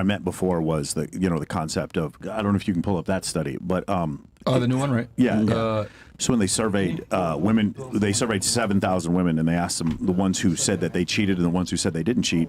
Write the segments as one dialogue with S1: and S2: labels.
S1: I meant before was the the concept of, I don't know if you can pull up that study, but
S2: the new one, right?
S1: Yeah. So when they surveyed women, they surveyed 7,000 women, and they asked them, the ones who said that they cheated and the ones who said they didn't cheat.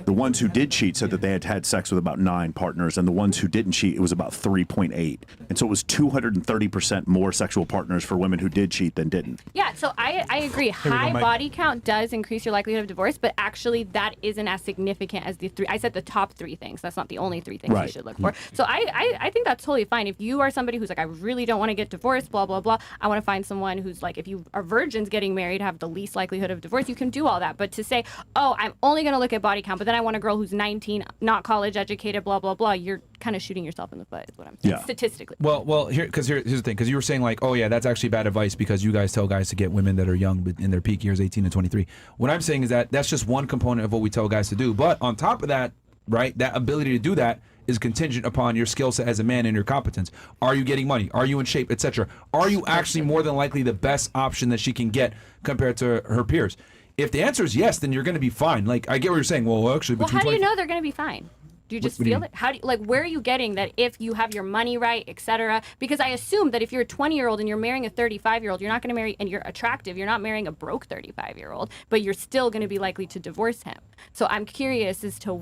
S1: The ones who did cheat said that they had had sex with about 9 partners, and the ones who didn't cheat, it was about 3.8. And so it was 230% more sexual partners for women who did cheat than didn't.
S3: Yeah, so I agree. High body count does increase your likelihood of divorce, but actually that isn't as significant as the 3. I said the top 3 things. That's not the only 3 things you should look for. So I think that's totally fine. If you are somebody who's like, I really don't want to get divorced, blah, blah, blah, I want to find someone who's like, if you are virgins getting married, have the least likelihood of divorce, you can do all that. But to say, oh, I'm only going to look at body count, but then I want a girl who's 19, not college educated, blah, blah, blah, you're kind of shooting yourself in the foot is what I'm saying, statistically.
S2: Well, here's the thing, because you were saying like, oh yeah, that's actually bad advice because you guys tell guys to get women that are young in their peak years, 18 to 23. What I'm saying is that that's just one component of what we tell guys to do. But on top of that, right, that ability to do that is contingent upon your skill set as a man and your competence. Are you getting money? Are you in shape, etc.? Are you actually more than likely the best option that she can get compared to her peers? If the answer is yes, then you're going to be fine. Like, I get what you're saying. Well, actually,
S3: how do you know they're going to be fine? Do you just feel it? How do you, like, where are you getting that if you have your money right, etc.? Because I assume that if you're a 20-year-old and you're marrying a 35-year-old, you're not going to marry, and you're attractive, you're not marrying a broke 35-year-old, but you're still going to be likely to divorce him. So I'm curious as to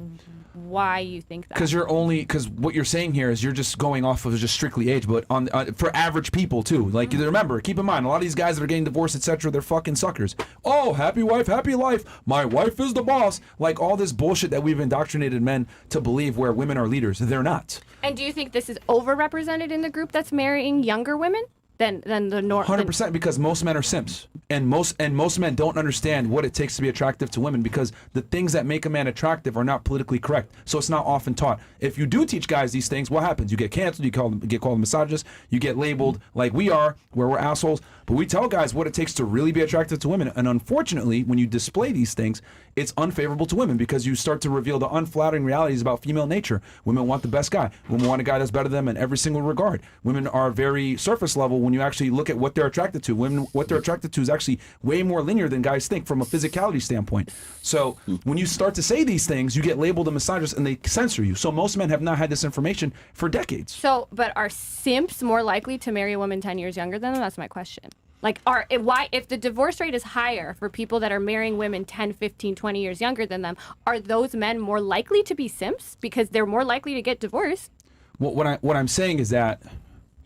S3: why you think that.
S2: Because what you're saying here is you're just going off of just strictly age, but on for average people too. Like, remember, keep in mind, a lot of these guys that are getting divorced, etc., they're fucking suckers. Oh, happy wife, happy life. My wife is the boss. Like all this bullshit that we've indoctrinated men to believe where women are leaders. They're not.
S3: And do you think this is overrepresented in the group that's marrying younger women than the norm?
S2: 100%, because most men are simps, and most men don't understand what it takes to be attractive to women, because the things that make a man attractive are not politically correct. So it's not often taught. If you do teach guys these things, what happens? You get canceled. You get called a misogynist. You get labeled like we are, where we're assholes. But we tell guys what it takes to really be attractive to women. And unfortunately, when you display these things, it's unfavorable to women because you start to reveal the unflattering realities about female nature. Women want the best guy. Women want a guy that's better than them in every single regard. Women are very surface level when you actually look at what they're attracted to. Women, what they're attracted to is actually way more linear than guys think from a physicality standpoint. So when you start to say these things, you get labeled a misogynist and they censor you. So most men have not had this information for decades.
S3: So, but are simps more likely to marry a woman 10 years younger than them? That's my question. Like, if the divorce rate is higher for people that are marrying women 10, 15, 20 years younger than them, are those men more likely to be simps because they're more likely to get divorced?
S2: What I'm saying is that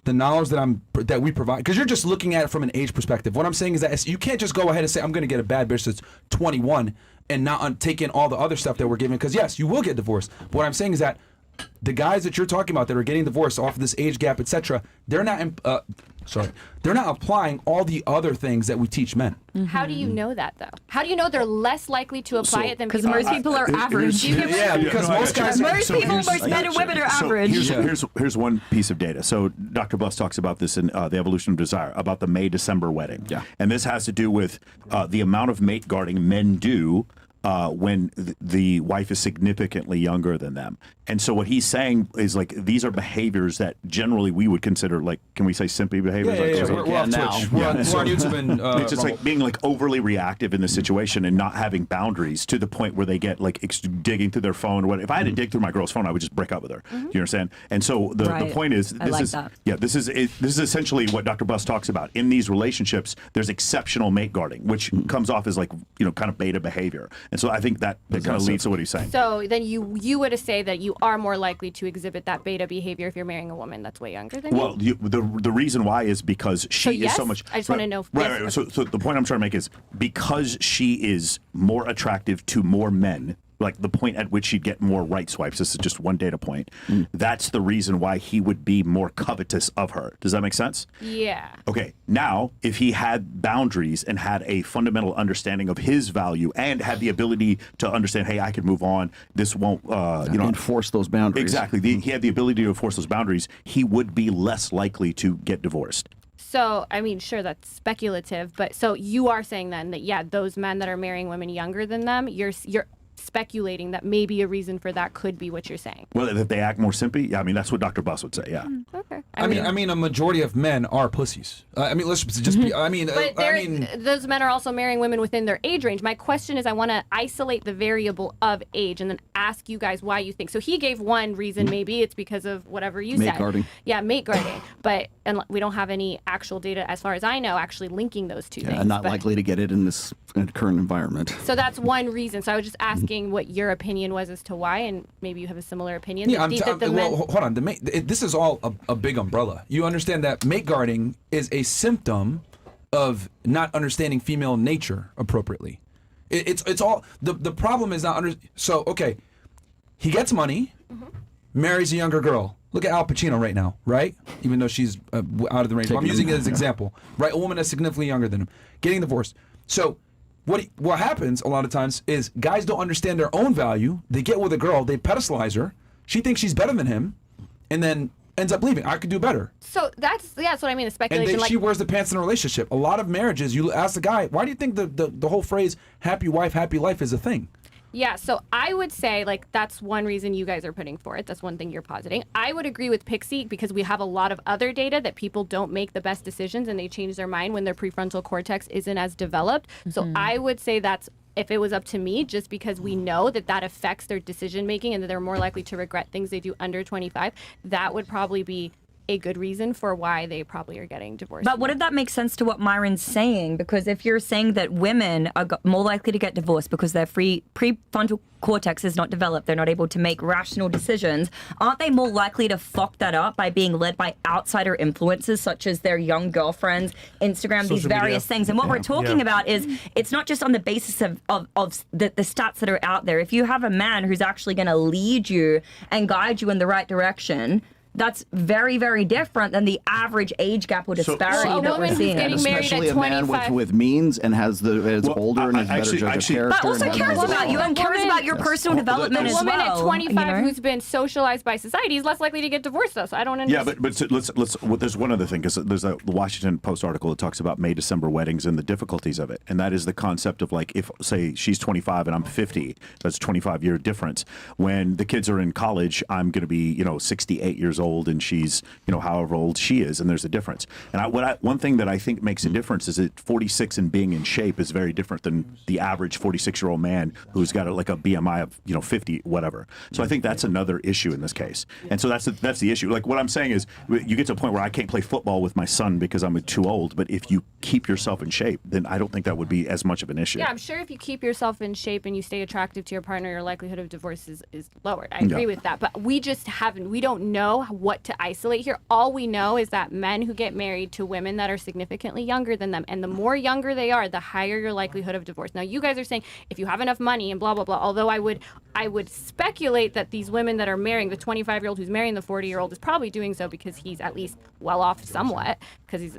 S2: the knowledge that we provide, because you're just looking at it from an age perspective. What I'm saying is that you can't just go ahead and say, I'm going to get a bad bitch that's 21 and not take in all the other stuff that we're giving, because yes, you will get divorced. But what I'm saying is that the guys that you're talking about that are getting divorced off of this age gap, etc., they're not applying all the other things that we teach men.
S3: Mm-hmm. How do you know that, though? How do you know they're less likely to apply it than
S4: because
S3: people?
S4: most people are average.
S2: Because most guys,
S4: most men and women are average.
S1: Here's one piece of data. So Dr. Buss talks about this in The Evolution of Desire, about the May-December wedding. Yeah. And this has to do with the amount of mate guarding men do when the wife is significantly younger than them. And so what he's saying is, like, these are behaviors that generally we would consider, like, can we say simpy behaviors?
S2: We're on Twitch. We're on YouTube. And,
S1: it's just like being like overly reactive in the situation and not having boundaries to the point where they get like digging through their phone. If I had to dig through my girl's phone, I would just break up with her. Do you understand? And so the point is, this is essentially what Dr. Buss talks about. In these relationships, there's exceptional mate guarding, which comes off as like, kind of beta behavior. And so I think that kind of leads to what he's saying.
S3: So then you would say that you are more likely to exhibit that beta behavior if you're marrying a woman that's way younger than you?
S1: Well, the reason why is because she is so much...
S3: I just want to know...
S1: Right. So the point I'm trying to make is because she is more attractive to more men, like the point at which she'd get more right swipes, this is just one data point, that's the reason why he would be more covetous of her. Does that make sense?
S3: Yeah.
S1: Okay, now, if he had boundaries and had a fundamental understanding of his value and had the ability to understand, hey, I can move on, this won't,
S5: enforce those boundaries.
S1: Exactly. He had the ability to enforce those boundaries, he would be less likely to get divorced.
S3: So, I mean, sure, that's speculative, but so you are saying then that, yeah, those men that are marrying women younger than them, you're speculating that maybe a reason for that could be what you're saying.
S1: Well, if they act more simpy, yeah, I mean, that's what Dr. Buss would say, yeah.
S3: Okay.
S2: I mean, a majority of men are pussies. I mean, let's just be. But
S3: those men are also marrying women within their age range. My question is, I want to isolate the variable of age and then ask you guys why you think. So he gave one reason, maybe it's because of whatever you said.
S5: Mate guarding.
S3: Yeah, mate guarding. But and we don't have any actual data, as far as I know, actually linking those two things.
S5: Not likely to get it in this current environment.
S3: So that's one reason. So I was just asking what your opinion was as to why, and maybe you have a similar opinion.
S2: Yeah, hold on. This is all a big umbrella. You understand that mate guarding is a symptom of not understanding female nature appropriately. It's all the problem is not So okay, he gets money, marries a younger girl. Look at Al Pacino right now, right? Even though she's out of the range. I'm using it as an example, right? A woman that's significantly younger than him, getting divorced. So what happens a lot of times is guys don't understand their own value. They get with a girl, they pedestalize her. She thinks she's better than him, and then ends up leaving. I could do better.
S3: So that's what I mean. The speculation.
S2: And she wears the pants in a relationship. A lot of marriages, you ask the guy, why do you think the whole phrase "happy wife, happy life" is a thing?
S3: Yeah, so I would say, like, that's one reason you guys are putting forth. That's one thing you're positing. I would agree with Pixie because we have a lot of other data that people don't make the best decisions and they change their mind when their prefrontal cortex isn't as developed. So I would say that's, if it was up to me, just because we know that affects their decision making and that they're more likely to regret things they do under 25, that would probably be a good reason for why they probably are getting divorced.
S4: But what if that makes sense to what Myron's saying? Because if you're saying that women are more likely to get divorced because their prefrontal cortex is not developed, they're not able to make rational decisions, aren't they more likely to fuck that up by being led by outsider influences such as their young girlfriends, Instagram, these various things? And what we're talking about is it's not just on the basis of the stats that are out there. If you have a man who's actually going to lead you and guide you in the right direction, that's very, very different than the average age gap or disparity that we're seeing.
S5: Especially a man with means and is older and has better judge of character.
S4: But also cares about you and cares about your personal development as well.
S3: A woman at 25 who's been socialized by society is less likely to get divorced, though. So I don't understand.
S1: Yeah, but let's there's one other thing, because there's the Washington Post article that talks about May-December weddings and the difficulties of it. And that is the concept of, like, if, say, she's 25 and I'm 50, that's a 25-year difference. When the kids are in college, I'm going to be, 68 years old and she's, however old she is, and there's a difference. And one thing that I think makes a difference is that 46 and being in shape is very different than the average 46-year-old man who's got a BMI of 50, whatever. So I think that's another issue in this case. And so that's the issue. Like, what I'm saying is, you get to a point where I can't play football with my son because I'm too old. But if you keep yourself in shape, then I don't think that would be as much of an issue.
S3: Yeah, I'm sure if you keep yourself in shape and you stay attractive to your partner, your likelihood of divorce is lowered. I agree with that. But we don't know what to isolate here. All we know is that men who get married to women that are significantly younger than them, and the more younger they are, the higher your likelihood of divorce. Now, you guys are saying if you have enough money and blah, blah, blah, although I would speculate that these women that are marrying, the 25-year-old who's marrying the 40-year-old is probably doing so because he's at least well off somewhat, because he's,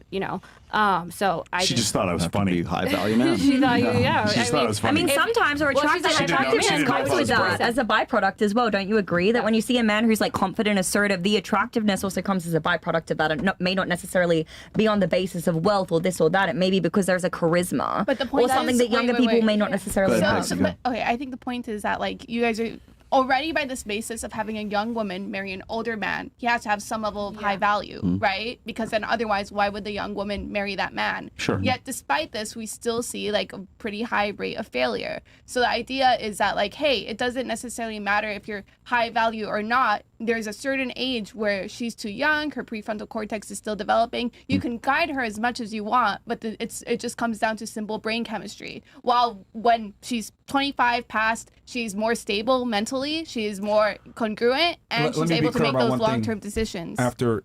S3: so
S1: She just thought I was funny.
S5: High value man.
S3: She thought
S1: thought it was funny.
S4: I mean, sometimes our attractiveness comes with that as a byproduct as well. Don't you agree that when you see a man who's, like, confident, assertive, the attractiveness also comes as a byproduct of that, and may not necessarily be on the basis of wealth or this or that. It may be because there's a charisma,
S6: but the point
S4: or something that younger people may not necessarily have.
S6: Okay, I think the point is that, like, you guys are already, by this basis of having a young woman marry an older man, he has to have some level of high value, right? Because then otherwise, why would the young woman marry that man?
S1: Sure.
S6: Yet despite this, we still see, like, a pretty high rate of failure. So the idea is that, like, hey, it doesn't necessarily matter if you're high value or not. There's a certain age where she's too young, her prefrontal cortex is still developing. You can guide her as much as you want, but it just comes down to simple brain chemistry. While when she's 25 past, she's more stable mentally, she is more congruent, and she's able to make those long-term decisions.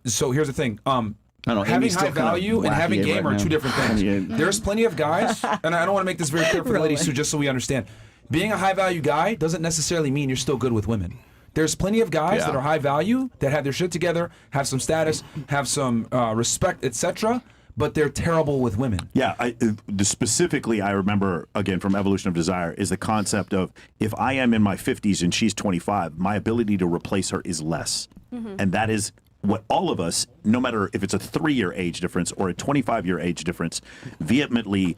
S2: So here's the thing.
S5: Having
S2: high value and having game are two different things. There's plenty of guys, and I don't want to make this very clear for the ladies too, just so we understand. Being a high value guy doesn't necessarily mean you're still good with women. There's plenty of guys that are high value, that have their shit together, have some status, have some respect, etc., but they're terrible with women.
S1: Yeah, specifically, I remember, again, from Evolution of Desire, is the concept of, if I am in my 50s and she's 25, my ability to replace her is less. And that is what all of us, no matter if it's a 3-year age difference or a 25-year age difference, vehemently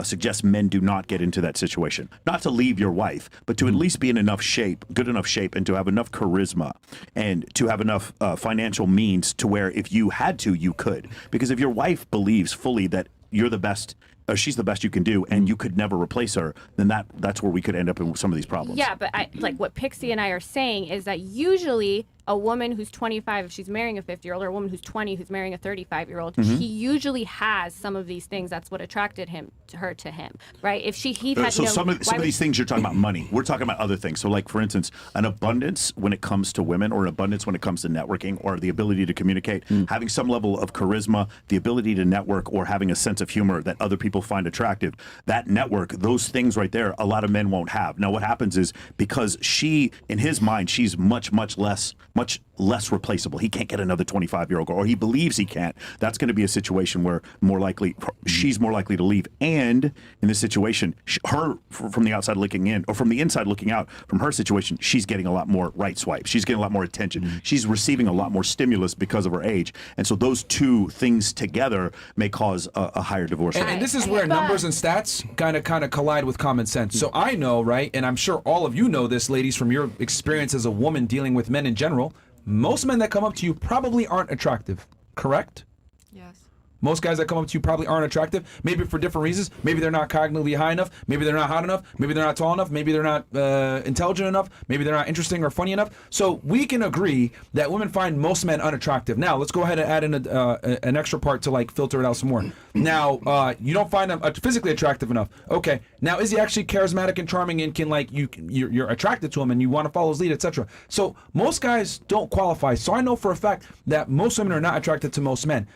S1: suggests men do not get into that situation. Not to leave your wife, but to at least be in enough shape, good enough shape, and to have enough charisma and to have enough financial means to where if you had to, you could. Because if your wife believes fully that you're the best, she's the best you can do, and you could never replace her, then that's where we could end up in some of these problems.
S3: Yeah, but like what Pixie and I are saying is that usually a woman who's 25, if she's marrying a 50-year-old, or a woman who's 20 who's marrying a 35-year-old, she usually has some of these things. That's what attracted her to him, right? If he had
S1: some of these things you're talking about money. We're talking about other things. So, like for instance, an abundance when it comes to women, or an abundance when it comes to networking, or the ability to communicate, having some level of charisma, the ability to network, or having a sense of humor that other people find attractive. That network, those things right there, a lot of men won't have. Now, what happens is because in his mind, she's much less replaceable. He can't get another 25-year-old girl, or he believes he can't. That's going to be a situation where she's more likely to leave. And in this situation, her from the outside looking in, or from the inside looking out, from her situation, she's getting a lot more right swipe. She's getting a lot more attention. She's receiving a lot more stimulus because of her age. And so those two things together may cause a higher divorce rate.
S2: And this is where numbers and stats kind of collide with common sense. So I know, right, and I'm sure all of you know this, ladies, from your experience as a woman dealing with men in general, most men that come up to you probably aren't attractive, correct?
S6: Yes.
S2: Most guys that come up to you probably aren't attractive, maybe for different reasons. Maybe they're not cognitively high enough. Maybe they're not hot enough. Maybe they're not tall enough. Maybe they're not intelligent enough. Maybe they're not interesting or funny enough. So we can agree that women find most men unattractive. Now, let's go ahead and add in an extra part to like filter it out some more. Now, you don't find them physically attractive enough. Okay. Now, is he actually charismatic and charming and can you're attracted to him and you want to follow his lead, etc. So most guys don't qualify. So I know for a fact that most women are not attracted to most men.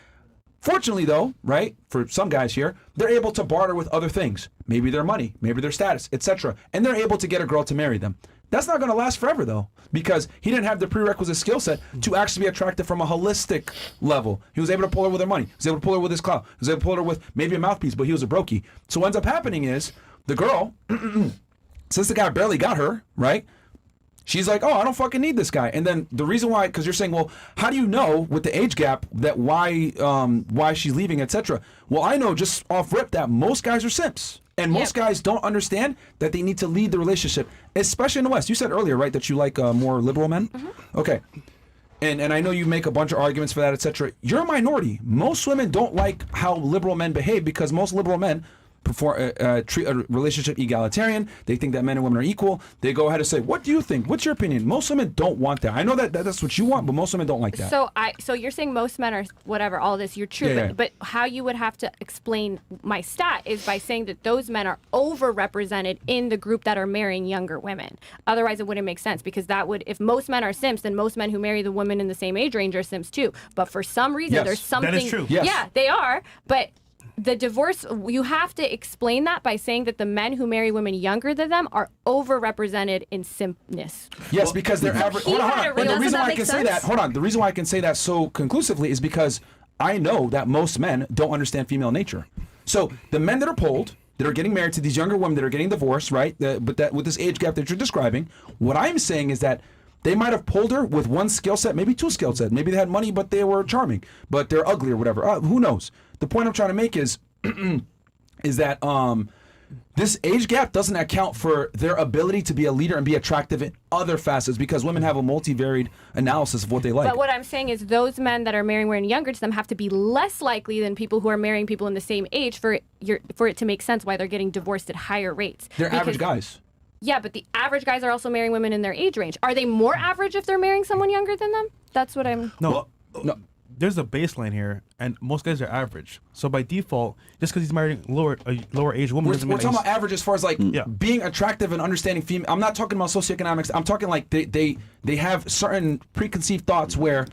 S2: Fortunately, though, right, for some guys here, they're able to barter with other things. Maybe their money, maybe their status, etc. And they're able to get a girl to marry them. That's not going to last forever, though, because he didn't have the prerequisite skill set to actually be attractive from a holistic level. He was able to pull her with her money. He was able to pull her with his clout. He was able to pull her with maybe a mouthpiece, but he was a brokey. So what ends up happening is the girl, since the guy barely got her, right, she's like, oh, I don't fucking need this guy. And then the reason why, because you're saying, well, how do you know with the age gap that why she's leaving, etc.? Well, I know just off rip that most guys are simps. And most guys don't understand that they need to lead the relationship, especially in the West. You said earlier, right, that you like more liberal men? Mm-hmm. Okay. And I know you make a bunch of arguments for that, etc. You're a minority. Most women don't like how liberal men behave because most liberal men treat a relationship egalitarian. They think that men and women are equal. They go ahead and say, what do you think? What's your opinion? Most women don't want that. I know that's what you want, but most women don't like that.
S3: So you're saying most men are whatever, all this, you're true, but how you would have to explain my stat is by saying that those men are overrepresented in the group that are marrying younger women. Otherwise, it wouldn't make sense because that would, if most men are simps, then most men who marry the women in the same age range are simps too. But for some reason, there's something.
S1: That is true.
S2: Yes.
S3: Yeah, they are, but the divorce, you have to explain that by saying that the men who marry women younger than them are overrepresented in simpness.
S2: Yes, because they're average. Hold on. And the reason why I can say that, the reason why I can say that so conclusively is because I know that most men don't understand female nature. So the men that are polled, that are getting married to these younger women that are getting divorced, right? But that with this age gap that you're describing, what I'm saying is that they might have pulled her with one skill set, maybe two skill sets. Maybe they had money, but they were charming, but they're ugly or whatever. Who knows? The point I'm trying to make is that this age gap doesn't account for their ability to be a leader and be attractive in other facets because women have a multivariate analysis of what they like.
S3: But what I'm saying is those men that are marrying women younger to them have to be less likely than people who are marrying people in the same age for it to make sense why they're getting divorced at higher rates.
S2: They're average guys.
S3: Yeah, but the average guys are also marrying women in their age range. Are they more average if they're marrying someone younger than them? That's what I'm...
S7: No. There's a baseline here, and most guys are average. So by default, just because he's marrying a lower age woman doesn't mean...
S2: We're talking about average as far as like being attractive and understanding female. I'm not talking about socioeconomics. I'm talking like they have certain preconceived thoughts where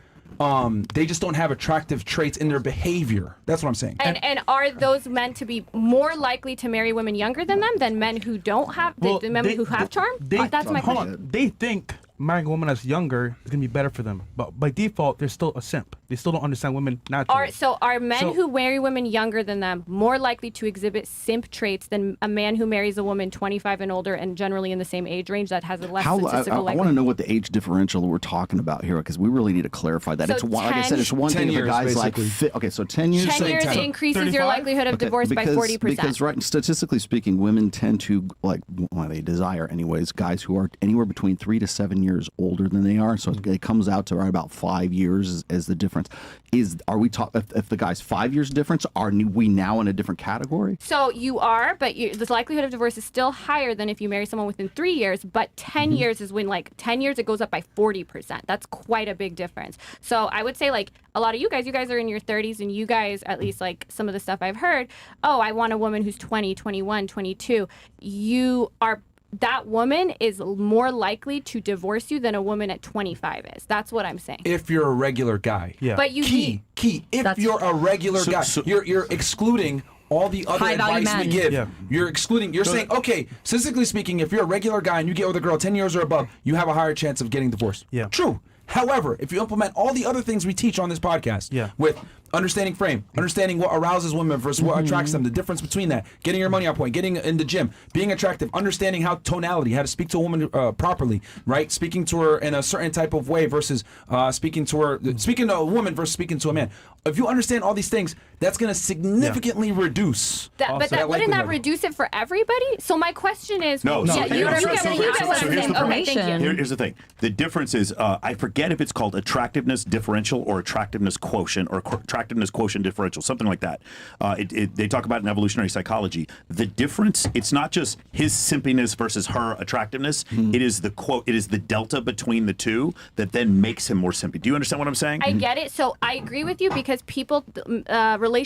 S2: they just don't have attractive traits in their behavior. That's what I'm saying.
S3: And are those men to be more likely to marry women younger than them than men who don't have, the men who have charm? That's my question.
S7: They think marrying a woman that's younger is gonna be better for them. But by default, they're still a simp. They still don't understand women naturally.
S3: Are men who marry women younger than them more likely to exhibit simp traits than a man who marries a woman 25 and older and generally in the same age range that has a less statistical
S5: I want to know what the age differential we're talking about here, because we really need to clarify that.
S3: So
S5: It's one, like I said, it's one thing if a guy's
S2: basically.
S5: like, okay, so 10 years.
S3: 10 years increases your likelihood of divorce by 40%.
S5: Because right, statistically speaking, women tend to they desire anyways, guys who are anywhere between 3 to 7 years older than they are. So it comes out to right about 5 years as the difference. Are we talking if the guy's 5 years difference? Are we now in a different category?
S3: So you are, but the likelihood of divorce is still higher than if you marry someone within 3 years. But 10 years is when 10 years it goes up by 40%. That's quite a big difference. So I would say a lot of you guys are in your 30s, and you guys, at least some of the stuff I've heard, I want a woman who's 20, 21, 22. That woman is more likely to divorce you than a woman at 25 is. That's what I'm saying.
S2: If you're a regular guy.
S7: Yeah.
S3: But you
S2: Key. If you're a regular guy, you're excluding all the other advice we give.
S7: Yeah.
S2: You're saying, okay, statistically speaking, if you're a regular guy and you get with a girl 10 years or above, you have a higher chance of getting divorced.
S7: Yeah.
S2: True. However, if you implement all the other things we teach on this podcast, with understanding frame, understanding what arouses women versus what attracts them, the difference between that, getting your money on point, getting in the gym, being attractive, understanding how tonality, how to speak to a woman properly, right? Speaking to her in a certain type of way versus speaking to a woman versus speaking to a man. If you understand all these things, that's going to significantly reduce.
S3: Wouldn't that reduce it for everybody? So my question is,
S1: here's the thing. The difference is, I forget if it's called attractiveness differential or attractiveness quotient or attractiveness quotient differential, something like that. They talk about it in evolutionary psychology. The difference, it's not just his simpiness versus her attractiveness. It is the delta between the two that then makes him more simpy. Do you understand what I'm saying?
S3: I get it. So I agree with you because relationships